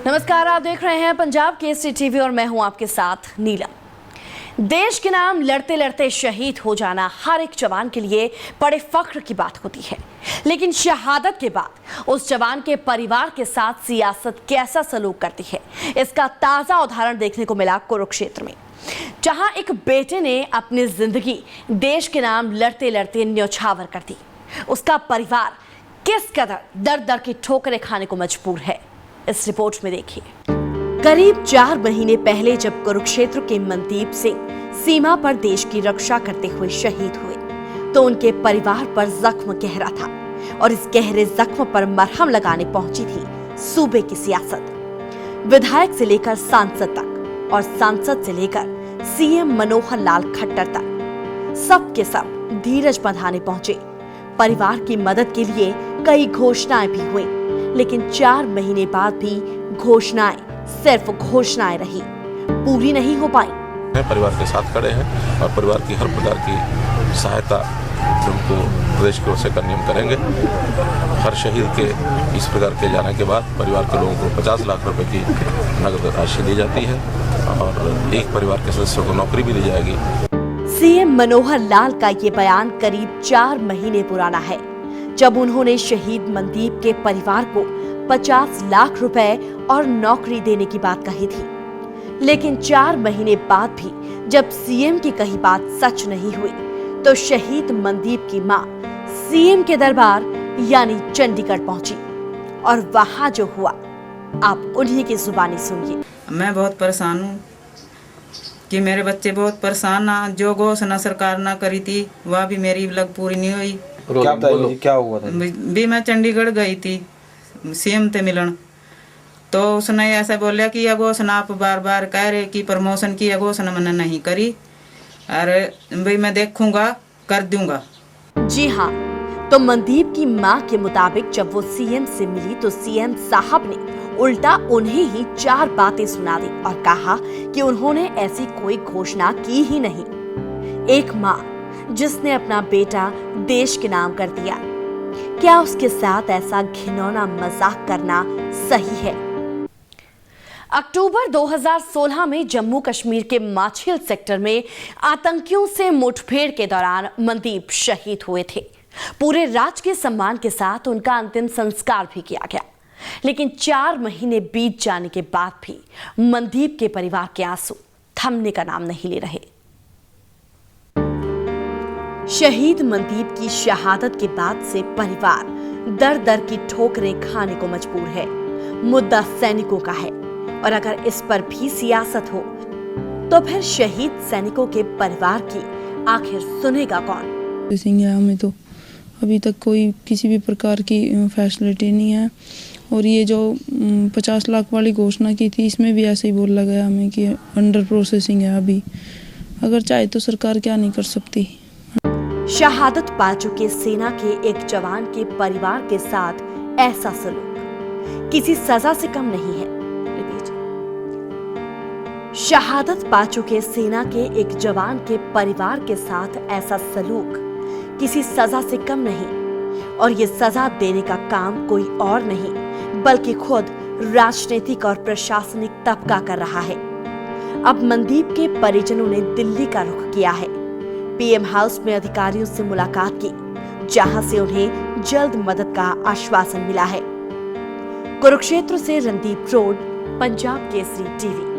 नमस्कार, आप देख रहे हैं पंजाब केसरी टीवी और मैं हूं आपके साथ नीलम। देश के नाम लड़ते लड़ते शहीद हो जाना हर एक जवान के लिए बड़े फख्र की बात होती है, लेकिन शहादत के बाद उस जवान के परिवार के साथ सियासत कैसा सलूक करती है, इसका ताजा उदाहरण देखने को मिला कुरुक्षेत्र में, जहां एक बेटे ने अपनी जिंदगी देश के नाम लड़ते लड़ते न्यौछावर कर दी। उसका परिवार किस कदर दर दर की ठोकरें खाने को मजबूर है, इस रिपोर्ट में देखिए। करीब 4 महीने पहले जब कुरुक्षेत्र के मनदीप सिंह सीमा पर देश की रक्षा करते हुए शहीद हुए, तो उनके परिवार पर जख्म गहरा था और इस गहरे जख्म पर मरहम लगाने पहुंची थी सूबे की सियासत। विधायक से लेकर सांसद तक और सांसद से लेकर सीएम मनोहर लाल खट्टर तक सब के सब धीरज बंधाने पहुंचे। परिवार की मदद के लिए कई घोषणाएं भी हुई, लेकिन 4 महीने बाद भी घोषणाएं सिर्फ घोषणाएं रही, पूरी नहीं हो पाई। परिवार के साथ खड़े हैं और परिवार की हर प्रकार की सहायता उनको प्रदेश की ओर से करनी हम करेंगे। हर शहीद के इस प्रकार के जाने के बाद परिवार के लोगों को 50 लाख रुपए की नगद राशि दी जाती है और एक परिवार के सदस्यों को नौकरी भी दी जाएगी। सीएम मनोहर लाल का ये बयान करीब 4 महीने पुराना है, जब उन्होंने शहीद मनदीप के परिवार को 50 लाख रुपए और नौकरी देने की बात कही थी। लेकिन 4 महीने बाद भी जब सीएम की कही बात सच नहीं हुई, तो शहीद मनदीप की मां सीएम के दरबार यानी चंडीगढ़ पहुंची और वहां जो हुआ आप उन्हीं की जुबानी सुनिए। मैं बहुत परेशान हूँ कि मेरे बच्चे बहुत परेशान ना, जो घोषणा सरकार ना करी थी वह भी मेरी लग पूरी नहीं हुई। क्या हुआ था? भी मैं चंडीगढ़ गई थी सीएम से मिलन, तो उसने ऐसा बोला कि यह घोषणा आप बार बार कह रहे कि प्रमोशन की यह घोषणा मैंने नहीं करी, अरे भाई मैं देखूंगा कर दूंगा। जी हाँ, तो मनदीप की मां के मुताबिक जब वो सीएम से मिली तो सीएम साहब ने उल्टा उन्हें ही 4 बातें सुना दी और कहा कि उन्होंने ऐसी कोई घोषणा की ही नहीं। एक मां जिसने अपना बेटा देश के नाम कर दिया, क्या उसके साथ ऐसा घिनौना मजाक करना सही है? अक्टूबर 2016 में जम्मू कश्मीर के माछिल सेक्टर में आतंकियों से मुठभेड़ के दौरान मनदीप शहीद हुए थे। पूरे राजकीय सम्मान के साथ उनका अंतिम संस्कार भी किया गया, लेकिन 4 महीने बीत जाने के बाद भी मनदीप के परिवार के आंसू थमने का नाम नहीं ले रहे। शहीद मनदीप की शहादत के बाद से परिवार दर दर की ठोकरें खाने को मजबूर है। मुद्दा सैनिकों का है और अगर इस पर भी सियासत हो तो फिर शहीद सैनिकों के परिवार की आखिर सुनेगा कौन? हमें तो अभी तक कोई किसी भी प्रकार की फैसिलिटी नहीं है और ये जो 50 लाख वाली घोषणा की थी इसमें भी ऐसे ही बोला गया हमें कि अंडर प्रोसेसिंग है। अभी अगर चाहे तो सरकार क्या नहीं कर सकती। शहादत पा चुके सेना के एक जवान के परिवार के साथ ऐसा सलूक किसी सजा से कम नहीं है। शहादत पा चुके सेना के एक जवान के परिवार के साथ ऐसा सलूक किसी सजा से कम नहीं, और ये सजा देने का काम कोई और नहीं बल्कि खुद राजनीतिक और प्रशासनिक तबका कर रहा है। अब मनदीप के परिजनों ने दिल्ली का रुख किया है। पीएम हाउस में अधिकारियों से मुलाकात की, जहां से उन्हें जल्द मदद का आश्वासन मिला है। कुरुक्षेत्र से रणदीप रोड, पंजाब केसरी टीवी।